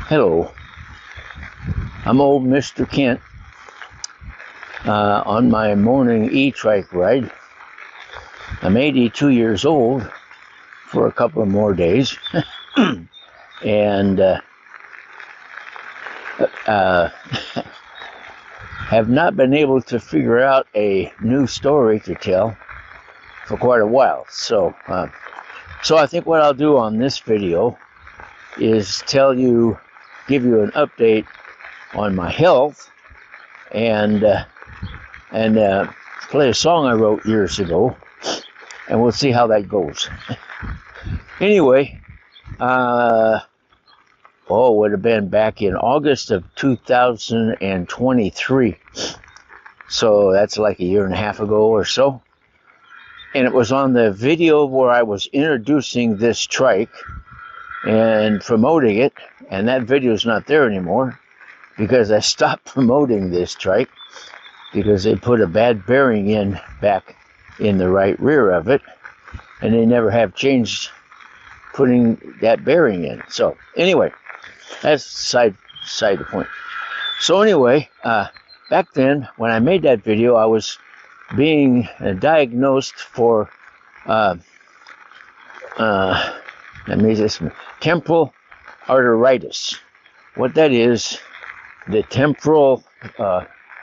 Hello, I'm old Mr. Kent on my morning e-trike ride. I'm 82 years old for a couple of more days and have not been able to figure out a new story to tell for quite a while. So I think what I'll do on this video is give you an update on my health and play a song I wrote years ago, and we'll see how that goes. Anyway, it would have been back in August of 2023. So that's like a year and a half ago or so. And it was on the video where I was introducing this trike and promoting it, and that video is not there anymore because I stopped promoting this trike because they put a bad bearing in back in the right rear of it, and they never have changed putting that bearing in. So anyway, that's side the point. So anyway, back then when I made that video, I was being diagnosed for temporal arteritis. What that is, the temporal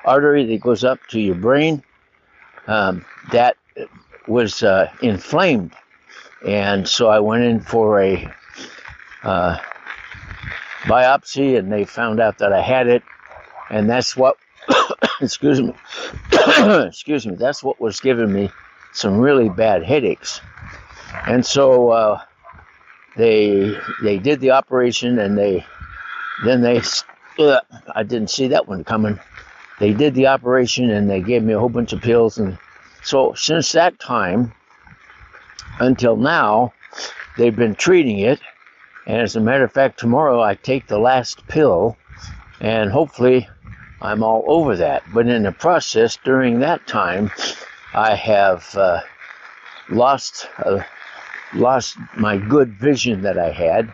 artery that goes up to your brain, that was inflamed. And so I went in for a biopsy, and they found out that I had it. And that's what, excuse me, that's what was giving me some really bad headaches. And so they did the operation, and I didn't see that one coming. They did the operation, and they gave me a whole bunch of pills. And so since that time until now, they've been treating it. And as a matter of fact, tomorrow I take the last pill, and hopefully I'm all over that. But in the process, during that time, I have lost my good vision that I had.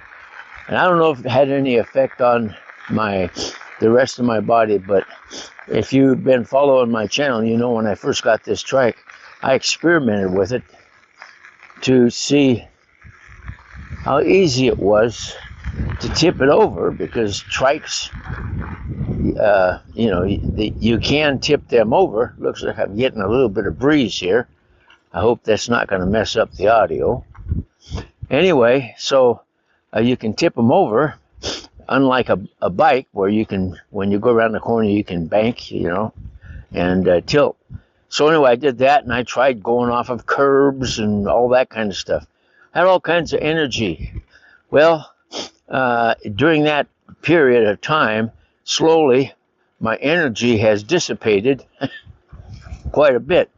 And I don't know if it had any effect on the rest of my body, but if you've been following my channel, you know when I first got this trike, I experimented with it to see how easy it was to tip it over, because trikes, you can tip them over. Looks like I'm getting a little bit of breeze here. I hope that's not going to mess up the audio. Anyway, so you can tip them over, unlike a bike where you can, when you go around the corner, you can bank, and tilt. So anyway, I did that, and I tried going off of curbs and all that kind of stuff. I had all kinds of energy. Well, during that period of time, slowly, my energy has dissipated quite a bit.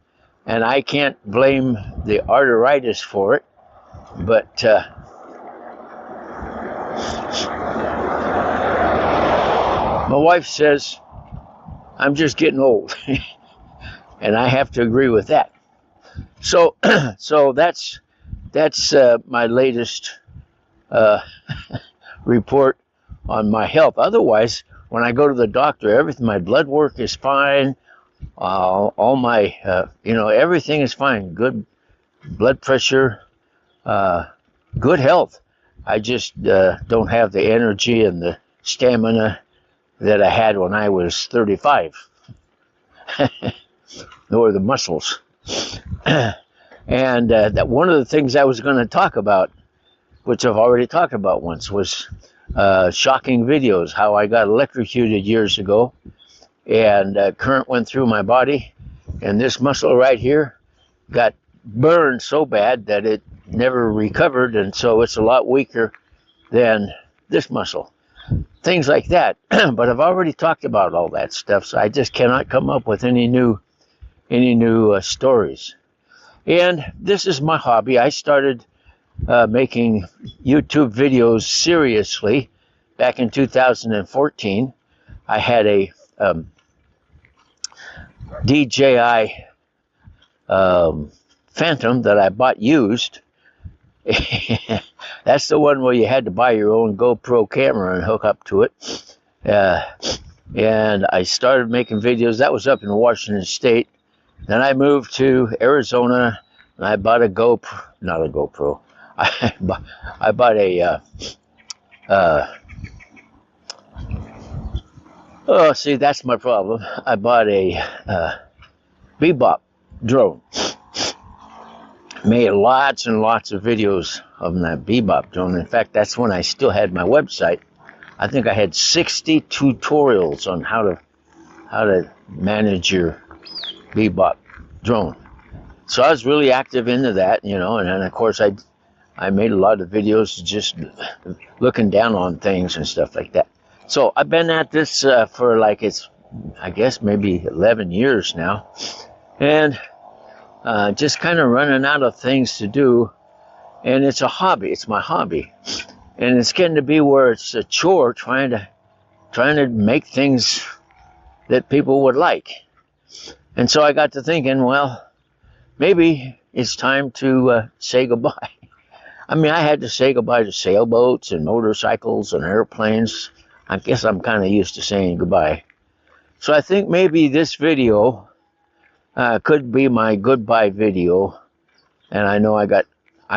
And I can't blame the arteritis for it, but my wife says I'm just getting old, and I have to agree with that. So that's my latest report on my health. Otherwise, when I go to the doctor, my blood work is fine. All my, everything is fine. Good blood pressure, good health. I just don't have the energy and the stamina that I had when I was 35, nor the muscles. And that one of the things I was going to talk about, which I've already talked about once, was shocking videos, how I got electrocuted years ago, and current went through my body, and this muscle right here got burned so bad that it never recovered, and so it's a lot weaker than this muscle. Things like that. But I've already talked about all that stuff, so I just cannot come up with any new stories. And this is my hobby. I started making YouTube videos seriously back in 2014. I had a DJI Phantom that I bought used, That's the one where you had to buy your own GoPro camera and hook up to it. And I started making videos. That was up in Washington State. Then I moved to Arizona, and I bought a GoPro, not a GoPro. I bought a, oh, see, that's my problem. I bought a Bebop drone. Made lots and lots of videos of that Bebop drone. In fact, that's when I still had my website. I think I had 60 tutorials on how to manage your Bebop drone. So I was really active into that, you know, and then of course I made a lot of videos just looking down on things and stuff like that. So I've been at this for like I guess maybe 11 years now, and just kind of running out of things to do, and it's a hobby. It's my hobby, and it's getting to be where it's a chore trying to make things that people would like. And so I got to thinking, well, maybe it's time to say goodbye. I mean, I had to say goodbye to sailboats and motorcycles and airplanes. I guess I'm kind of used to saying goodbye. So I think maybe this video could be my goodbye video. And I know I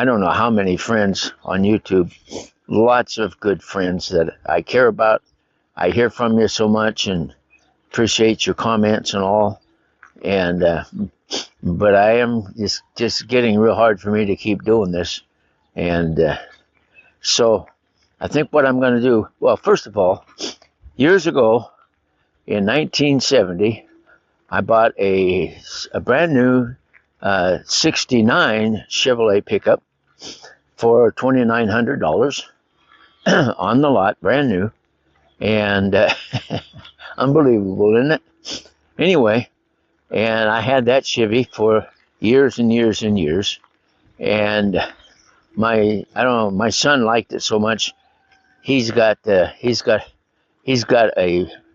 don't know how many friends on YouTube, lots of good friends that I care about. I hear from you so much and appreciate your comments and all. And but I am just getting real hard for me to keep doing this. And so I think what I'm going to do, well, first of all, years ago in 1970, I bought a brand new 69 Chevrolet pickup for $2,900 on the lot, brand new. And unbelievable, isn't it? Anyway, and I had that Chevy for years and years and years. And my son liked it so much. He's got a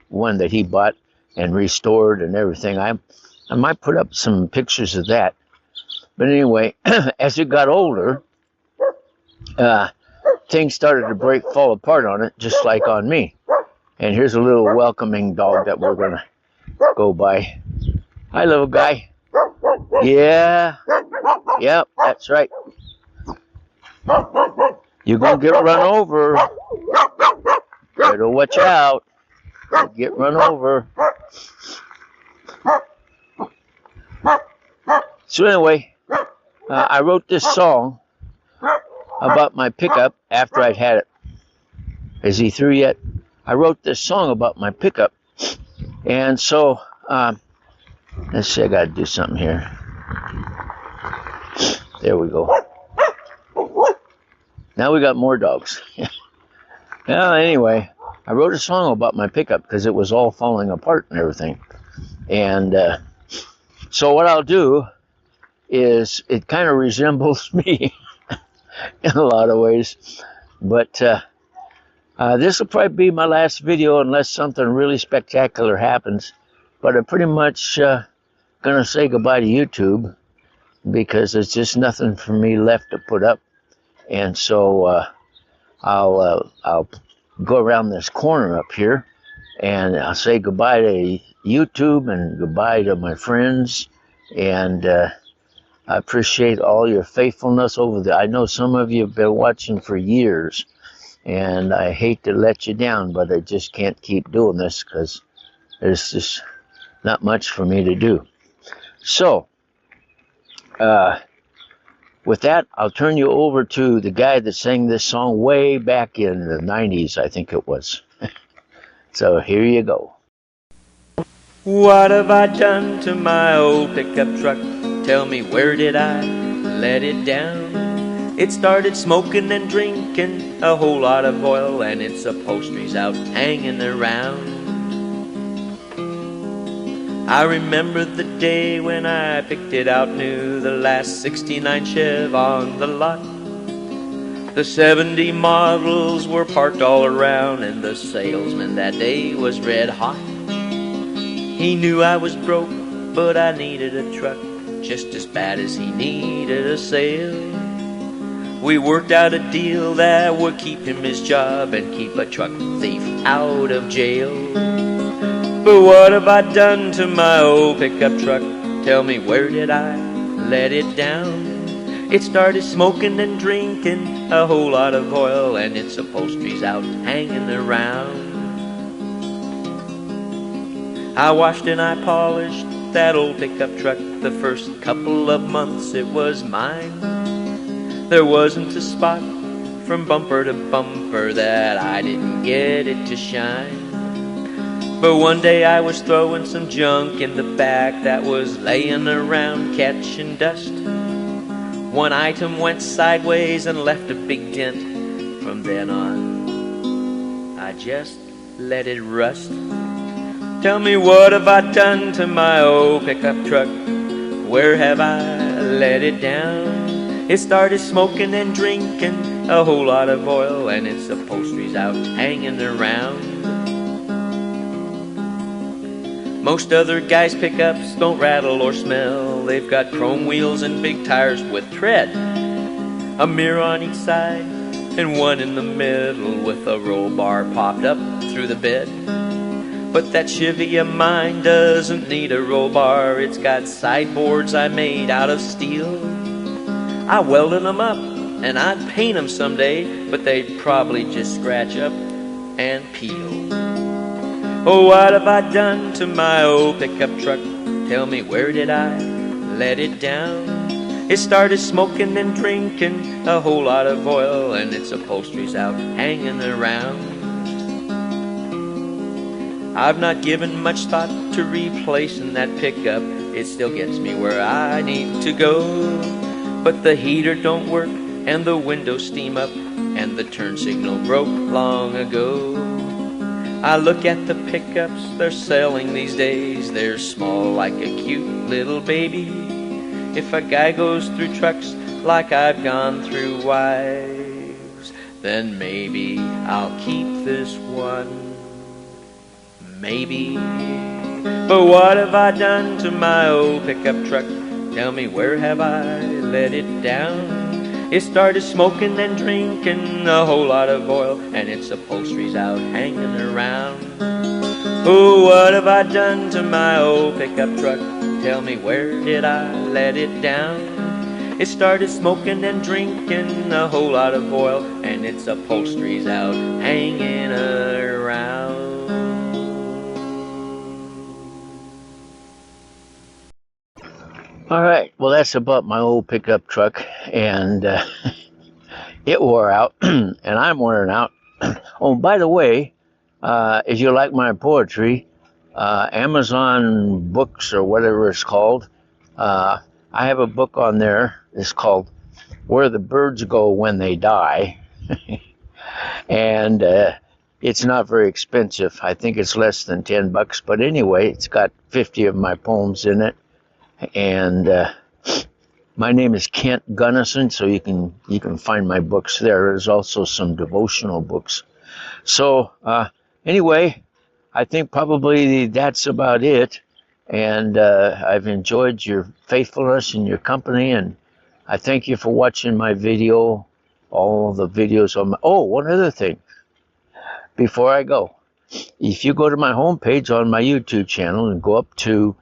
one that he bought and restored and everything. I might put up some pictures of that. But anyway, as it got older, things started to fall apart on it, just like on me. And here's a little welcoming dog that we're gonna go by. Hi, little guy. Yeah. Yep, that's right. You're gonna get run over. Better watch out. You'll get run over. So anyway, I wrote this song about my pickup after I'd had it. Is he through yet? I wrote this song about my pickup. And so, let's see, I gotta do something here. There we go. Now we got more dogs. Well, anyway, I wrote a song about my pickup because it was all falling apart and everything. And so what I'll do is it kind of resembles me in a lot of ways. But this will probably be my last video unless something really spectacular happens. But I'm pretty much going to say goodbye to YouTube because there's just nothing for me left to put up. And so I'll go around this corner up here and I'll say goodbye to YouTube and goodbye to my friends. And I appreciate all your faithfulness over there. I know some of you have been watching for years, and I hate to let you down, but I just can't keep doing this because there's just not much for me to do. So, with that, I'll turn you over to the guy that sang this song way back in the 90s, I think it was. So here you go. What have I done to my old pickup truck? Tell me, where did I let it down? It started smoking and drinking a whole lot of oil, and its upholstery's out hanging around. I remember the day when I picked it out new, the last 69 Chev on the lot. The 70 models were parked all around, and the salesman that day was red hot. He knew I was broke, but I needed a truck just as bad as he needed a sale. We worked out a deal that would keep him his job and keep a truck thief out of jail. But what have I done to my old pickup truck? Tell me, where did I let it down? It started smoking and drinking a whole lot of oil, and its upholstery's out hanging around. I washed and I polished that old pickup truck. The first couple of months it was mine. There wasn't a spot from bumper to bumper that I didn't get it to shine. But one day I was throwing some junk in the back that was laying around catching dust. One item went sideways and left a big dent. From then on, I just let it rust. Tell me, what have I done to my old pickup truck? Where have I let it down? It started smoking and drinking a whole lot of oil, and its upholstery's out hanging around. Most other guys' pickups don't rattle or smell. They've got chrome wheels and big tires with tread, a mirror on each side and one in the middle with a roll bar popped up through the bed. But that Chevy of mine doesn't need a roll bar. It's got sideboards I made out of steel. I welded them up and I'd paint them someday, but they'd probably just scratch up and peel. Oh, what have I done to my old pickup truck? Tell me, where did I let it down? It started smoking and drinking a whole lot of oil, and its upholstery's out hanging around. I've not given much thought to replacing that pickup. It still gets me where I need to go. But the heater don't work, and the windows steam up, and the turn signal broke long ago. I look at the pickups they're selling these days. They're small like a cute little baby. If a guy goes through trucks like I've gone through wives, then maybe I'll keep this one. Maybe. But what have I done to my old pickup truck? Tell me, where have I let it down? It started smoking and drinking a whole lot of oil, and its upholstery's out hanging around. Oh, what have I done to my old pickup truck? Tell me, where did I let it down? It started smoking and drinking a whole lot of oil, and its upholstery's out hanging around. All right, well, that's about my old pickup truck, and it wore out, and I'm wearing out. Oh, by the way, if you like my poetry, Amazon Books or whatever it's called, I have a book on there. It's called Where the Birds Go When They Die, and it's not very expensive. I think it's less than $10, but anyway, it's got 50 of my poems in it. And my name is Kent Gunnison, so you can find my books there. There's also some devotional books. So anyway, I think probably that's about it. And I've enjoyed your faithfulness and your company, and I thank you for watching my video, all the videos on my... Oh, one other thing before I go. If you go to my homepage on my YouTube channel and go up to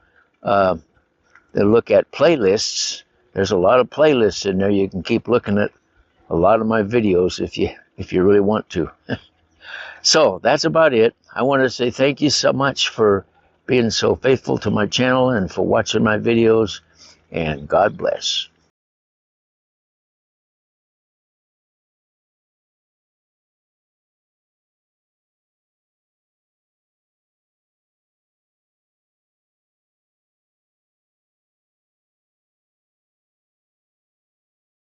look at playlists, there's a lot of playlists in there. You can keep looking at a lot of my videos if you really want to. So that's about it. I want to say thank you so much for being so faithful to my channel and for watching my videos, and God bless.